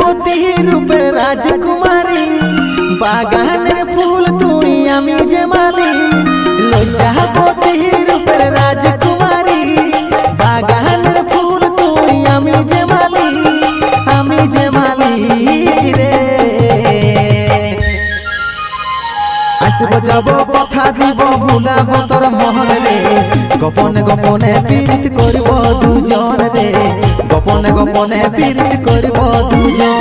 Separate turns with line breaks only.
লজ্জাপতি রূপের রাজকুমারী বাগানের ফুল তুই আমি যে মালি লজ্জাপতি রূপের রাজকুমারী বাগানের ফুল তুই আমি যে মালি রে আসব যাব কথা দিব ভুলাব তোর মহল রে গোপনে গোপনে পীড়িত করব দুজন রে গোপনে গোপনে পীড়িত করব দুজন